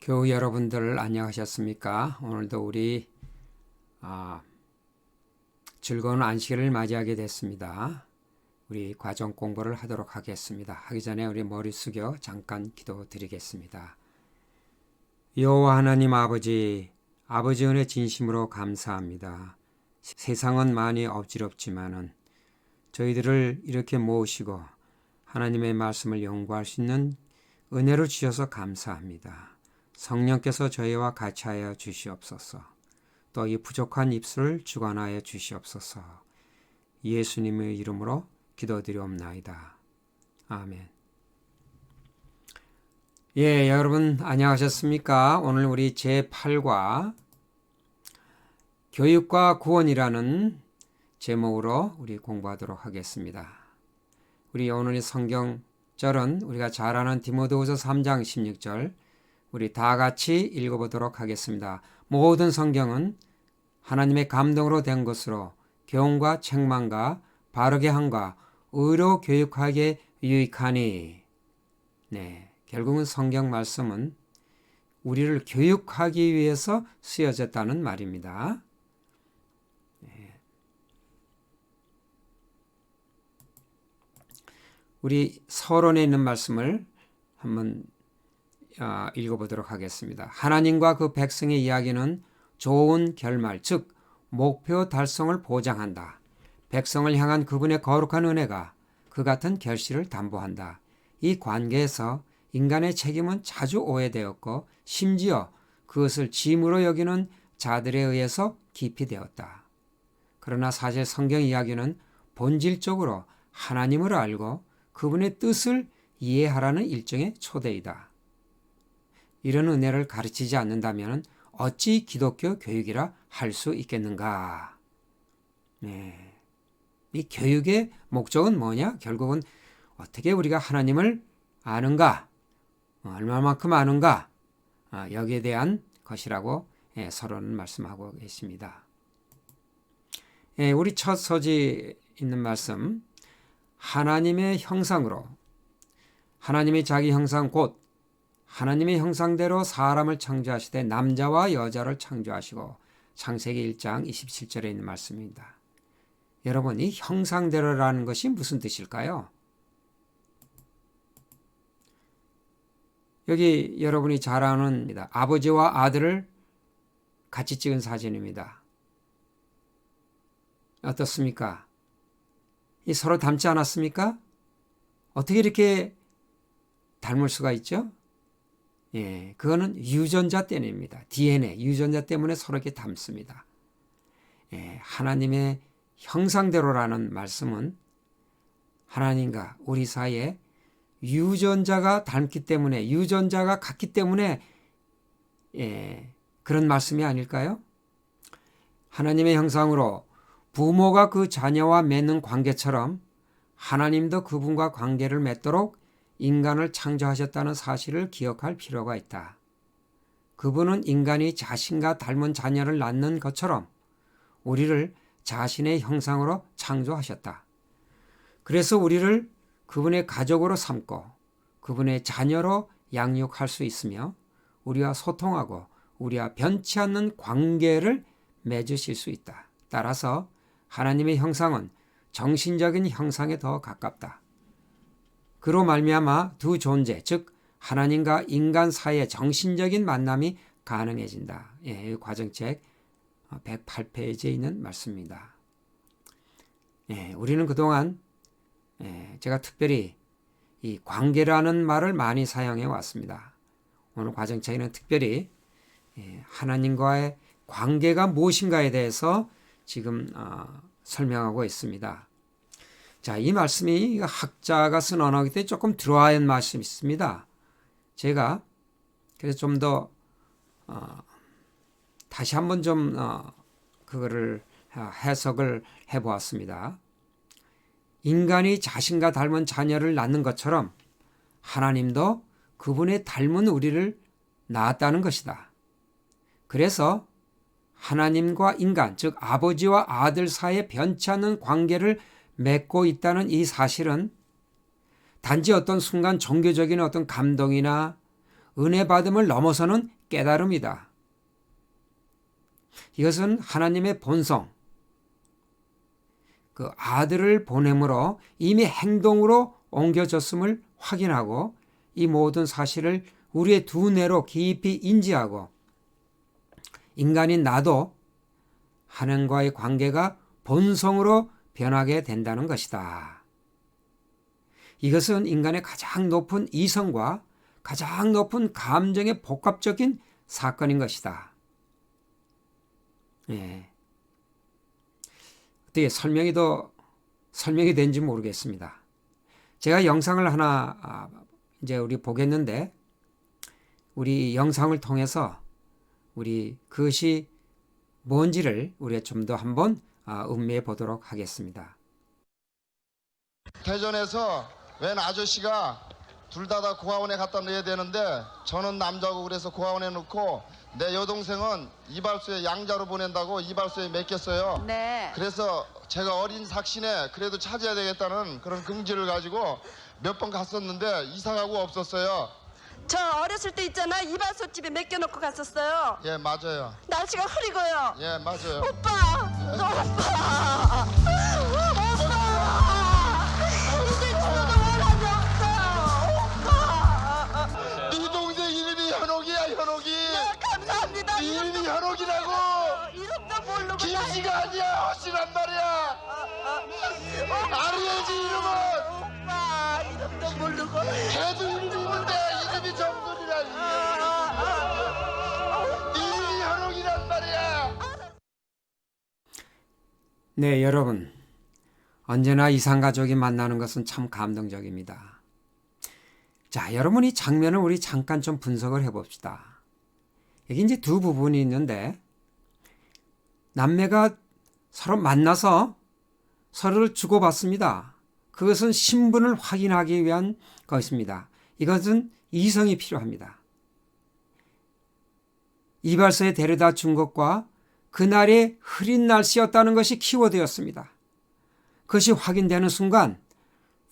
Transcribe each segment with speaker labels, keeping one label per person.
Speaker 1: 교우 여러분들 안녕하셨습니까? 오늘도 우리 즐거운 안식일을 맞이하게 됐습니다. 우리 과정 공부를 하도록 하겠습니다. 하기 전에 우리 머리 숙여 잠깐 기도드리겠습니다. 여호와 하나님 아버지 은혜 진심으로 감사합니다. 세상은 많이 엎지럽지만은 저희들을 이렇게 모으시고 하나님의 말씀을 연구할 수 있는 은혜를 주셔서 감사합니다. 성령께서 저희와 같이 하여 주시옵소서. 또 이 부족한 입술을 주관하여 주시옵소서. 예수님의 이름으로 기도드리옵나이다. 아멘. 예, 여러분 안녕하셨습니까? 오늘 우리 제8과 교육과 구원이라는 제목으로 우리 공부하도록 하겠습니다. 우리 오늘의 성경절은 우리가 잘 아는 디모데후서 3장 16절 우리 다 같이 읽어보도록 하겠습니다. 모든 성경은 하나님의 감동으로 된 것으로 교훈과 책망과 바르게 함과 의로 교육하기에 유익하니. 네, 결국은 성경 말씀은 우리를 교육하기 위해서 쓰여졌다는 말입니다. 네. 우리 서론에 있는 말씀을 한번 읽어보도록 하겠습니다. 하나님과 그 백성의 이야기는 좋은 결말, 즉 목표 달성을 보장한다. 백성을 향한 그분의 거룩한 은혜가 그 같은 결실을 담보한다. 이 관계에서 인간의 책임은 자주 오해되었고 심지어 그것을 짐으로 여기는 자들에 의해서 기피되었다. 그러나 사실 성경 이야기는 본질적으로 하나님을 알고 그분의 뜻을 이해하라는 일종의 초대이다. 이런 은혜를 가르치지 않는다면 어찌 기독교 교육이라 할 수 있겠는가? 네. 이 교육의 목적은 뭐냐? 결국은 어떻게 우리가 하나님을 아는가? 얼마만큼 아는가? 여기에 대한 것이라고 서론은 말씀하고 계십니다. 우리 첫 서지 있는 말씀, 하나님의 형상으로, 하나님이 자기 형상 곧 하나님의 형상대로 사람을 창조하시되 남자와 여자를 창조하시고, 창세기 1장 27절에 있는 말씀입니다. 여러분, 이 형상대로라는 것이 무슨 뜻일까요? 여기 여러분이 잘 아는 아버지와 아들을 같이 찍은 사진입니다. 어떻습니까? 이 서로 닮지 않았습니까? 어떻게 이렇게 닮을 수가 있죠? 예, 그거는 유전자 때문입니다. DNA, 유전자 때문에 서로 이렇게 닮습니다. 예, 하나님의 형상대로라는 말씀은 하나님과 우리 사이에 유전자가 닮기 때문에, 유전자가 같기 때문에 그런 말씀이 아닐까요? 하나님의 형상으로 부모가 그 자녀와 맺는 관계처럼 하나님도 그분과 관계를 맺도록 인간을 창조하셨다는 사실을 기억할 필요가 있다. 그분은 인간이 자신과 닮은 자녀를 낳는 것처럼 우리를 자신의 형상으로 창조하셨다. 그래서 우리를 그분의 가족으로 삼고 그분의 자녀로 양육할 수 있으며 우리와 소통하고 우리와 변치 않는 관계를 맺으실 수 있다. 따라서 하나님의 형상은 정신적인 형상에 더 가깝다. 그로 말미암아 두 존재, 즉 하나님과 인간 사이의 정신적인 만남이 가능해진다. 이 과정책 108페이지에 있는 말씀입니다. 우리는 그동안 제가 특별히 이 관계라는 말을 많이 사용해 왔습니다. 오늘 과정책에는 특별히 하나님과의 관계가 무엇인가에 대해서 지금 설명하고 있습니다. 자, 이 말씀이 학자가 쓴 언어이기 때문에 조금 들어와야 할 말씀이 있습니다. 제가 그래서 좀 더 다시 한번 좀 그거를 해석을 해보았습니다. 인간이 자신과 닮은 자녀를 낳는 것처럼 하나님도 그분의 닮은 우리를 낳았다는 것이다. 그래서 하나님과 인간, 즉 아버지와 아들 사이에 변치 않는 관계를 맺고 있다는 이 사실은 단지 어떤 순간 종교적인 어떤 감동이나 은혜 받음을 넘어서는 깨달음이다. 이것은 하나님의 본성, 그 아들을 보냄으로 이미 행동으로 옮겨졌음을 확인하고 이 모든 사실을 우리의 두뇌로 깊이 인지하고 인간인 나도 하나님과의 관계가 본성으로 변하게 된다는 것이다. 이것은 인간의 가장 높은 이성과 가장 높은 감정의 복합적인 사건인 것이다. 예. 어떻게 설명이 된지 모르겠습니다. 제가 영상을 하나 이제 우리 보겠는데 우리 영상을 통해서 우리 그것이 뭔지를 우리가 좀 더 한번 음미해 보도록 하겠습니다.
Speaker 2: 대전에서 웬 아저씨가 둘 다 고아원에 갖다 넣어야 되는데 저는 남자고 그래서 고아원에 넣고 내 여동생은 이발소에 양자로 보낸다고 이발소에 맡겼어요.
Speaker 3: 네.
Speaker 2: 그래서 제가 어린 삭신에 그래도 찾아야 되겠다는 그런 긍지를 가지고 몇 번 갔었는데 이사가고 없었어요.
Speaker 3: 저 어렸을 때 있잖아, 이발소 집에 맡겨놓고 갔었어요.
Speaker 2: 예, 맞아요.
Speaker 3: 날씨가 흐리고요.
Speaker 2: 예, 맞아요.
Speaker 3: 오빠! 오빠! 이제 저도 원한이 없어. 오빠!
Speaker 2: 네 동생 이름이 현옥이야, 현옥이.
Speaker 3: 네, 감사합니다.
Speaker 2: 네 이름이 현옥이라고.
Speaker 3: 이름도 모르고
Speaker 2: 김씨가 아니야, 허씨란 말이야. 알아야지 이름은.
Speaker 3: 오빠 이름도 모르고.
Speaker 2: 걔도 이름이 있는데 이름이 정돌이라니. 네 이름이 현옥이란 말이야.
Speaker 1: 네, 여러분. 언제나 이산가족이 만나는 것은 참 감동적입니다. 자, 여러분 이 장면을 우리 잠깐 좀 분석을 해봅시다. 여기 이제 두 부분이 있는데 남매가 서로 만나서 서로를 주고받습니다. 그것은 신분을 확인하기 위한 것입니다. 이것은 이성이 필요합니다. 이발소에 데려다 준 것과 그날이 흐린 날씨였다는 것이 키워드였습니다. 그것이 확인되는 순간,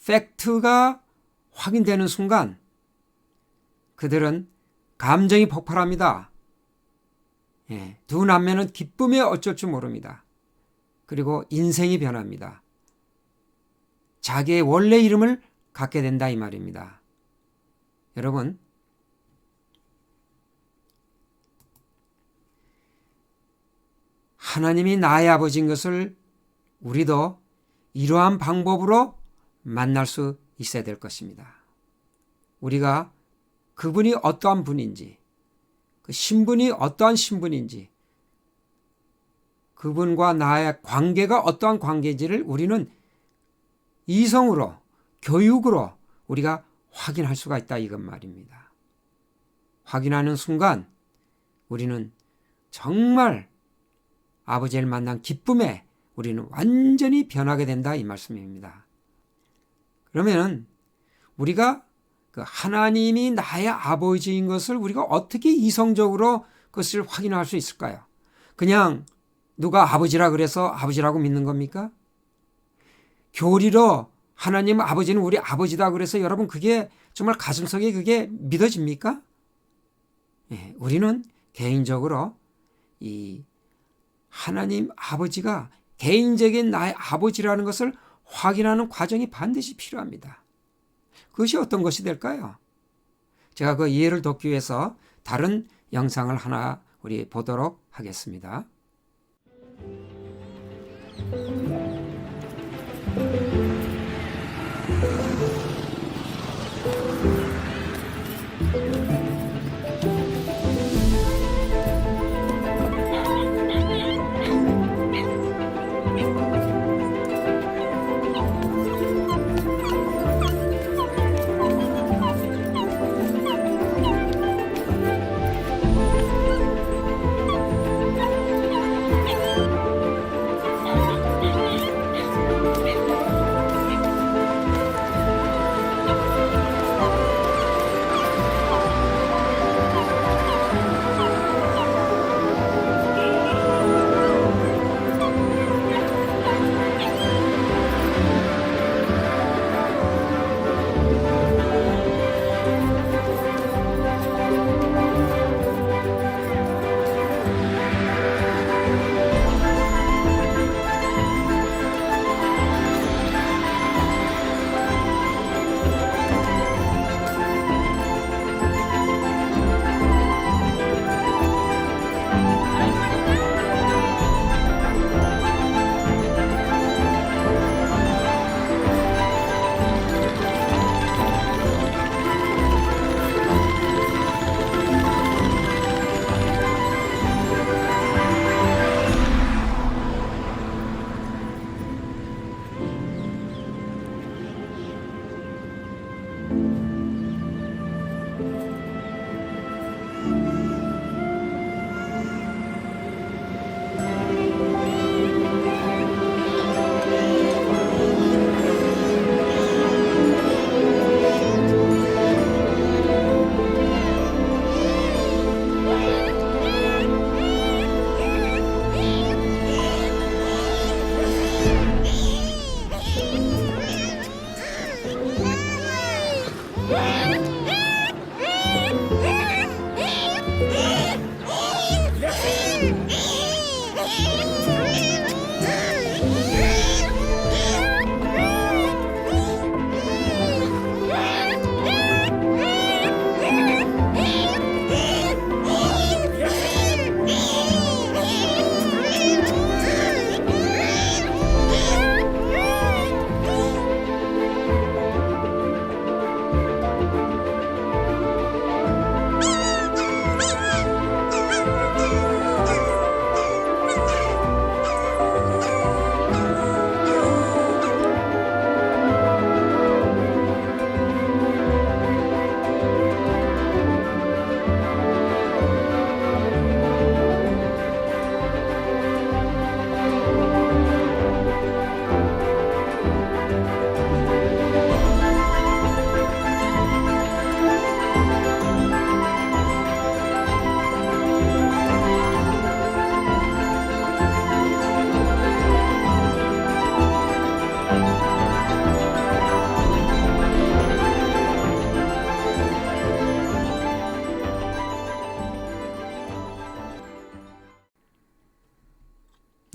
Speaker 1: 팩트가 확인되는 순간 그들은 감정이 폭발합니다. 예, 두 남매는 기쁨에 어쩔 줄 모릅니다. 그리고 인생이 변합니다. 자기의 원래 이름을 갖게 된다 이 말입니다. 여러분, 하나님이 나의 아버지인 것을 우리도 이러한 방법으로 만날 수 있어야 될 것입니다. 우리가 그분이 어떠한 분인지, 그 신분이 어떠한 신분인지, 그분과 나의 관계가 어떠한 관계인지를 우리는 이성으로, 교육으로 우리가 확인할 수가 있다 이것 말입니다. 확인하는 순간 우리는 정말 아버지를 만난 기쁨에 우리는 완전히 변하게 된다 이 말씀입니다. 그러면 우리가 그 하나님이 나의 아버지인 것을 우리가 어떻게 이성적으로 그것을 확인할 수 있을까요? 그냥 누가 아버지라 그래서 아버지라고 믿는 겁니까? 교리로 하나님 아버지는 우리 아버지다 그래서 여러분 그게 정말 가슴속에 그게 믿어집니까? 예, 우리는 개인적으로 이 하나님 아버지가 개인적인 나의 아버지라는 것을 확인하는 과정이 반드시 필요합니다. 그것이 어떤 것이 될까요? 제가 그 이해를 돕기 위해서 다른 영상을 하나 우리 보도록 하겠습니다.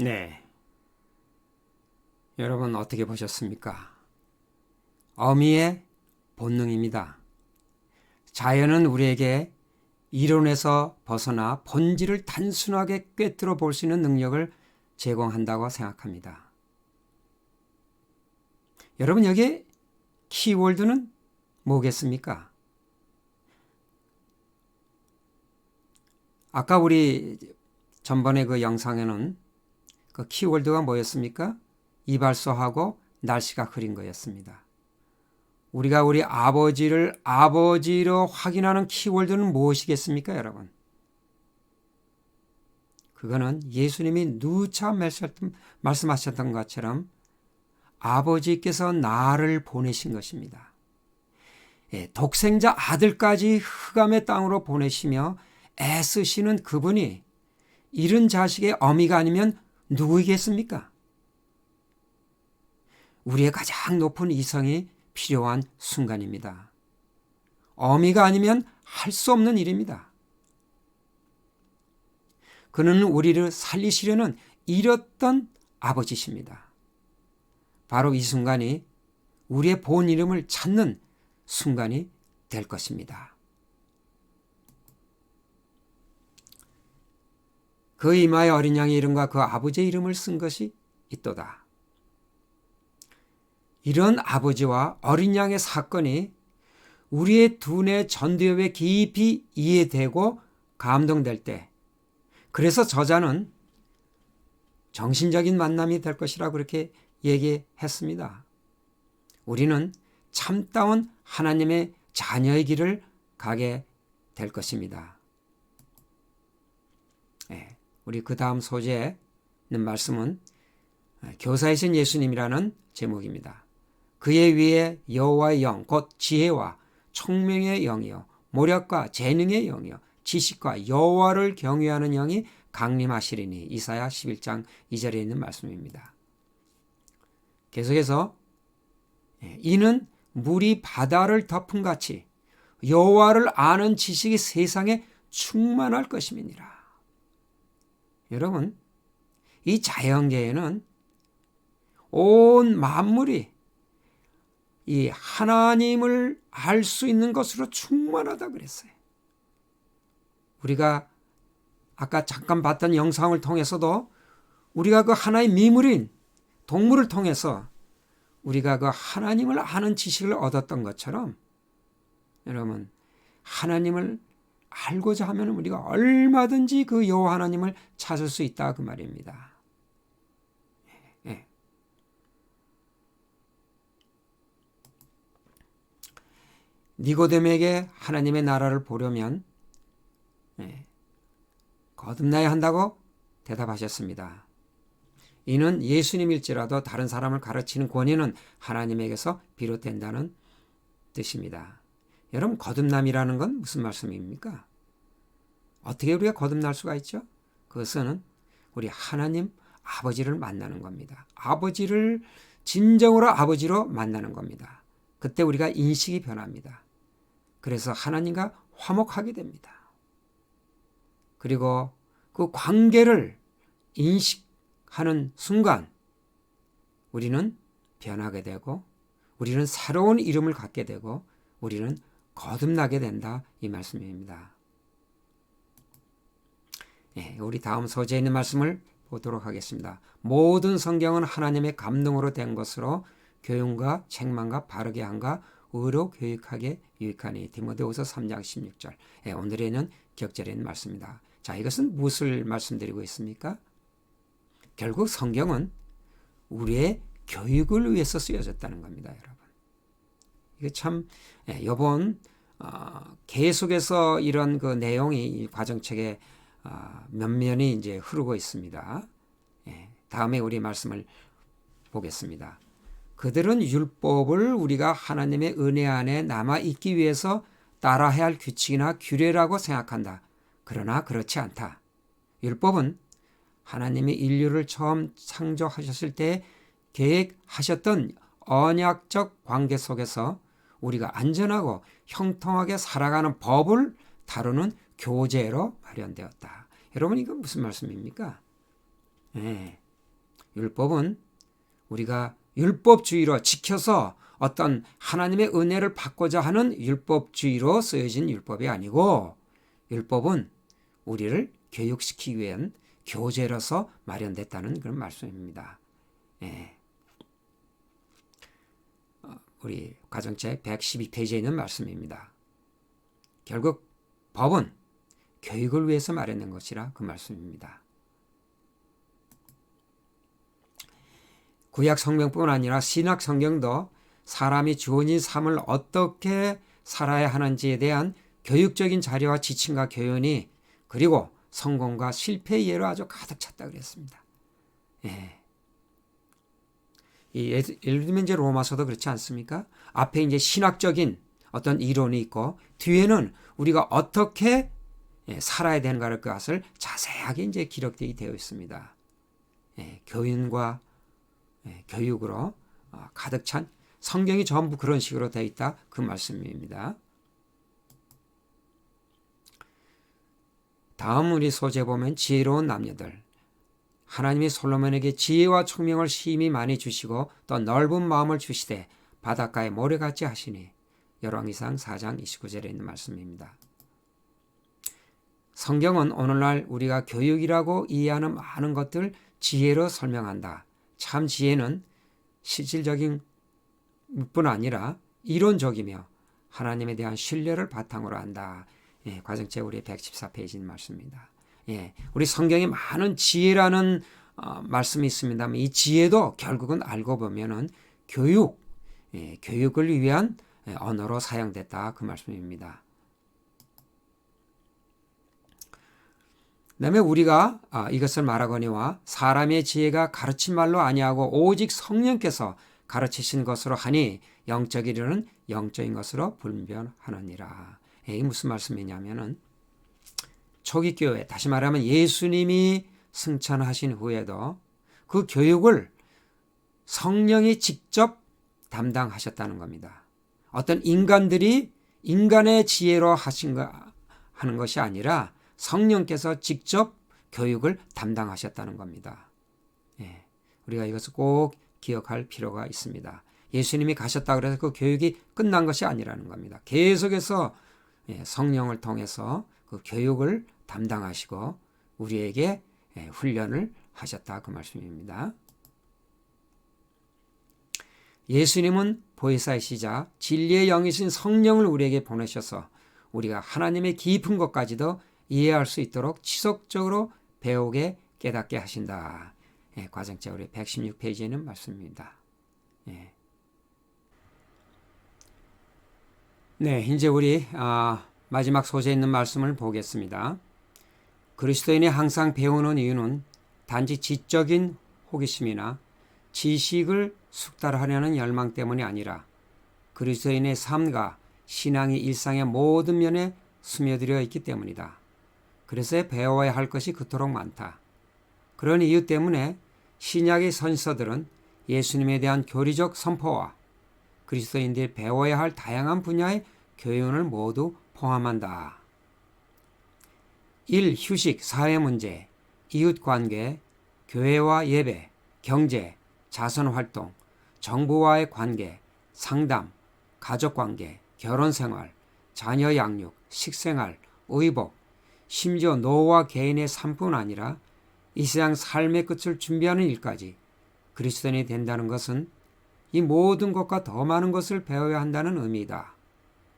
Speaker 1: 네. 여러분 어떻게 보셨습니까? 어미의 본능입니다. 자연은 우리에게 이론에서 벗어나 본질을 단순하게 꿰뚫어 볼 수 있는 능력을 제공한다고 생각합니다. 여러분 여기 키워드는 뭐겠습니까? 아까 우리 전번에 그 영상에는 그 키워드가 뭐였습니까? 이발소하고 날씨가 흐린 거였습니다. 우리가 우리 아버지를 아버지로 확인하는 키워드는 무엇이겠습니까, 여러분? 그거는 예수님이 누차 말씀하셨던 것처럼 아버지께서 나를 보내신 것입니다. 독생자 아들까지 흑암의 땅으로 보내시며 애쓰시는 그분이 이른 자식의 어미가 아니면 누구이겠습니까? 우리의 가장 높은 이성이 필요한 순간입니다. 어미가 아니면 할 수 없는 일입니다. 그는 우리를 살리시려는 잃었던 아버지십니다. 바로 이 순간이 우리의 본 이름을 찾는 순간이 될 것입니다. 그 이마에 어린 양의 이름과 그 아버지의 이름을 쓴 것이 있도다. 이런 아버지와 어린 양의 사건이 우리의 두뇌 전두엽에 깊이 이해되고 감동될 때, 그래서 저자는 정신적인 만남이 될 것이라고 그렇게 얘기했습니다. 우리는 참다운 하나님의 자녀의 길을 가게 될 것입니다. 우리 그 다음 소재에 있는 말씀은 교사이신 예수님이라는 제목입니다. 그의 위에 여호와의 영, 곧 지혜와 총명의 영이요 모략과 재능의 영이요 지식과 여호와를 경외하는 영이 강림하시리니. 이사야 11장 2절에 있는 말씀입니다. 계속해서 이는 물이 바다를 덮은 같이 여호와를 아는 지식이 세상에 충만할 것임이니라. 여러분, 이 자연계에는 온 만물이 이 하나님을 알 수 있는 것으로 충만하다 그랬어요. 우리가 아까 잠깐 봤던 영상을 통해서도 우리가 그 하나의 미물인 동물을 통해서 우리가 그 하나님을 아는 지식을 얻었던 것처럼, 여러분, 하나님을 알고자 하면 우리가 얼마든지 그 여호와 하나님을 찾을 수 있다 그 말입니다. 니고데모에게 하나님의 나라를 보려면 거듭나야 한다고 대답하셨습니다. 이는 예수님일지라도 다른 사람을 가르치는 권위는 하나님에게서 비롯된다는 뜻입니다. 여러분, 거듭남이라는 건 무슨 말씀입니까? 어떻게 우리가 거듭날 수가 있죠? 그것은 우리 하나님 아버지를 만나는 겁니다. 아버지를 진정으로 아버지로 만나는 겁니다. 그때 우리가 인식이 변합니다. 그래서 하나님과 화목하게 됩니다. 그리고 그 관계를 인식하는 순간 우리는 변하게 되고, 우리는 새로운 이름을 갖게 되고, 우리는 거듭나게 된다 이 말씀입니다. 우리 다음 소재에 있는 말씀을 보도록 하겠습니다. 모든 성경은 하나님의 감동으로 된 것으로 교훈과 책망과 바르게 함과 의로 교육하게 유익하니. 디모데후서 3장 16절. 오늘에는 격절에 있는 말씀입니다. 자, 이것은 무엇을 말씀드리고 있습니까? 결국 성경은 우리의 교육을 위해서 쓰여졌다는 겁니다, 여러분. 이게 참 이번 계속해서 이런 그 내용이 이 과정책에 면면이 이제 흐르고 있습니다. 다음에 우리 말씀을 보겠습니다. 그들은 율법을 우리가 하나님의 은혜 안에 남아 있기 위해서 따라해야 할 규칙이나 규례라고 생각한다. 그러나 그렇지 않다. 율법은 하나님이 인류를 처음 창조하셨을 때 계획하셨던 언약적 관계 속에서 우리가 안전하고 형통하게 살아가는 법을 다루는 교재로 마련되었다. 여러분, 이건 무슨 말씀입니까? 율법은 우리가 율법주의로 지켜서 어떤 하나님의 은혜를 받고자 하는 율법주의로 쓰여진 율법이 아니고, 율법은 우리를 교육시키기 위한 교재로서 마련됐다는 그런 말씀입니다. 예. 우리 가정책 112페이지에 있는 말씀입니다. 결국 법은 교육을 위해서 마련된 것이라 그 말씀입니다. 구약 성경뿐 아니라 신약 성경도 사람이 주어진 삶을 어떻게 살아야 하는지에 대한 교육적인 자료와 지침과 교훈이, 그리고 성공과 실패의 예로 아주 가득 찼다 그랬습니다. 예. 예를 들면 이제 로마서도 그렇지 않습니까? 앞에 이제 신학적인 어떤 이론이 있고, 뒤에는 우리가 어떻게 살아야 되는가를 그것을 자세하게 이제 기록되어 되어 있습니다. 교훈과 교육으로 가득 찬 성경이 전부 그런 식으로 되어 있다 그 말씀입니다. 다음 우리 소재 보면 지혜로운 남녀들. 하나님이 솔로몬에게 지혜와 총명을 심히 많이 주시고 또 넓은 마음을 주시되 바닷가에 모래같이 하시니. 열왕기상 4장 29절에 있는 말씀입니다. 성경은 오늘날 우리가 교육이라고 이해하는 많은 것들 지혜로 설명한다. 참 지혜는 실질적인 뿐 아니라 이론적이며 하나님에 대한 신뢰를 바탕으로 한다. 과정책 우리 114페이지 말씀입니다. 우리 성경에 많은 지혜라는 말씀이 있습니다만, 이 지혜도 결국은 알고 보면은 교육을 위한 언어로 사용됐다 그 말씀입니다. 그다음에 우리가 이것을 말하거니와 사람의 지혜가 가르친 말로 아니하고 오직 성령께서 가르치신 것으로 하니 영적이로는 영적인 것으로 분별하느니라. 이게 무슨 말씀이냐면은 초기 교회, 다시 말하면 예수님이 승천하신 후에도 그 교육을 성령이 직접 담당하셨다는 겁니다. 어떤 인간들이 인간의 지혜로 하는 것이 아니라 성령께서 직접 교육을 담당하셨다는 겁니다. 우리가 이것을 꼭 기억할 필요가 있습니다. 예수님이 가셨다 그래서 그 교육이 끝난 것이 아니라는 겁니다. 계속해서 성령을 통해서 그 교육을 담당하시고 우리에게 훈련을 하셨다 그 말씀입니다. 예수님은 보혜사이시자 진리의 영이신 성령을 우리에게 보내셔서 우리가 하나님의 깊은 것까지도 이해할 수 있도록 지속적으로 배우게 깨닫게 하신다. 과정책 우리 116페이지에는 말씀입니다. 네, 이제 우리 마지막 소재에 있는 말씀을 보겠습니다. 그리스도인이 항상 배우는 이유는 단지 지적인 호기심이나 지식을 숙달하려는 열망 때문이 아니라 그리스도인의 삶과 신앙이 일상의 모든 면에 스며들어 있기 때문이다. 그래서 배워야 할 것이 그토록 많다. 그런 이유 때문에 신약의 선지서들은 예수님에 대한 교리적 선포와 그리스도인들이 배워야 할 다양한 분야의 교훈을 모두 포함한다. 1. 휴식, 사회문제, 이웃관계, 교회와 예배, 경제, 자선활동, 정부와의 관계, 상담, 가족관계, 결혼생활, 자녀 양육, 식생활, 의복, 심지어 노와 개인의 삶뿐 아니라 이 세상 삶의 끝을 준비하는 일까지 그리스도인이 된다는 것은 이 모든 것과 더 많은 것을 배워야 한다는 의미이다.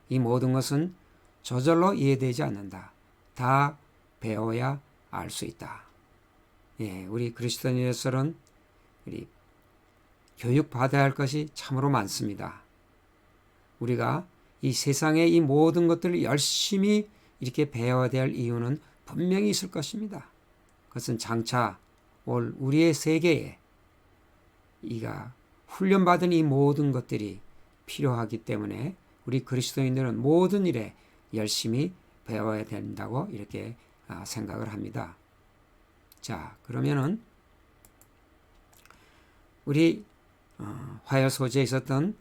Speaker 1: 이 모든 것은 저절로 이해되지 않는다. 다 배워야 알 수 있다. 우리 그리스도인으로서는 우리 교육받아야 할 것이 참으로 많습니다. 우리가 이 세상의 이 모든 것들을 열심히 이렇게 배워야 될 이유는 분명히 있을 것입니다. 그것은 장차 올 우리의 세계에 이가 훈련받은 이 모든 것들이 필요하기 때문에 우리 그리스도인들은 모든 일에 열심히 배워야 된다고 이렇게 생각을 합니다. 자, 그러면은 우리 화요 소재에 있었던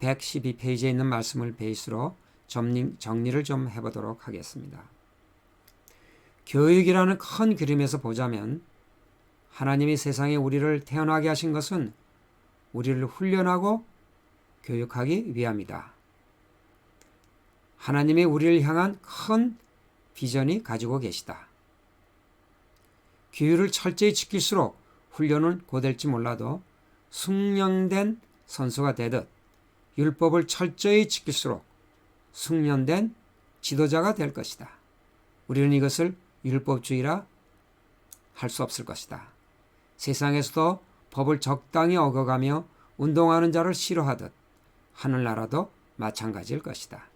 Speaker 1: 112페이지에 있는 말씀을 베이스로 정리를 좀 해보도록 하겠습니다. 교육이라는 큰 그림에서 보자면 하나님이 세상에 우리를 태어나게 하신 것은 우리를 훈련하고 교육하기 위함이다. 하나님이 우리를 향한 큰 비전이 가지고 계시다. 규율을 철저히 지킬수록 훈련은 고될지 몰라도 숙련된 선수가 되듯 율법을 철저히 지킬수록 숙련된 지도자가 될 것이다. 우리는 이것을 율법주의라 할 수 없을 것이다. 세상에서도 법을 적당히 어겨가며 운동하는 자를 싫어하듯 하늘나라도 마찬가지일 것이다.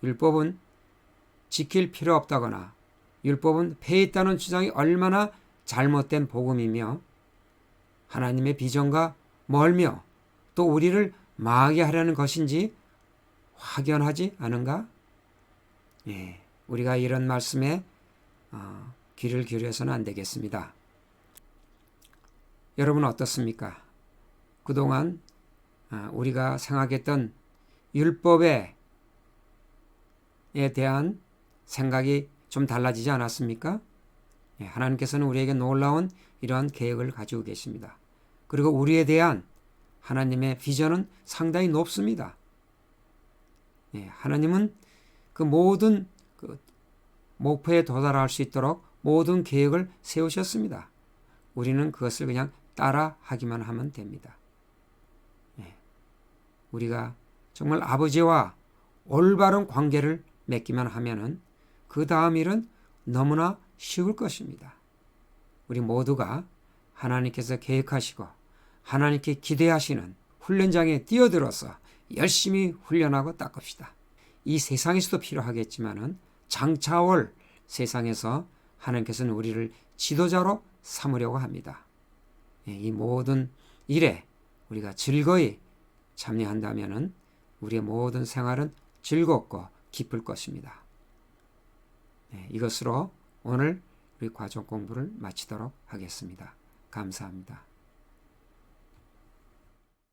Speaker 1: 율법은 지킬 필요 없다거나 율법은 폐했다는 주장이 얼마나 잘못된 복음이며 하나님의 비전과 멀며 또 우리를 망하게 하려는 것인지 확연하지 않은가? 우리가 이런 말씀에 귀를 기울여서는 안 되겠습니다. 여러분 어떻습니까? 그동안 우리가 생각했던 율법에 대한 생각이 좀 달라지지 않았습니까? 하나님께서는 우리에게 놀라운 이러한 계획을 가지고 계십니다. 그리고 우리에 대한 하나님의 비전은 상당히 높습니다. 하나님은 그 모든 목표에 도달할 수 있도록 모든 계획을 세우셨습니다. 우리는 그것을 그냥 따라하기만 하면 됩니다. 우리가 정말 아버지와 올바른 관계를 맺기만 하면은 그 다음 일은 너무나 쉬울 것입니다. 우리 모두가 하나님께서 계획하시고 하나님께 기대하시는 훈련장에 뛰어들어서 열심히 훈련하고 닦읍시다. 이 세상에서도 필요하겠지만은 장차올 세상에서 하나님께서는 우리를 지도자로 삼으려고 합니다. 이 모든 일에 우리가 즐거이 참여한다면은 우리의 모든 생활은 즐겁고 기쁠 것입니다. 이것으로 오늘 우리 과정 공부를 마치도록 하겠습니다. 감사합니다.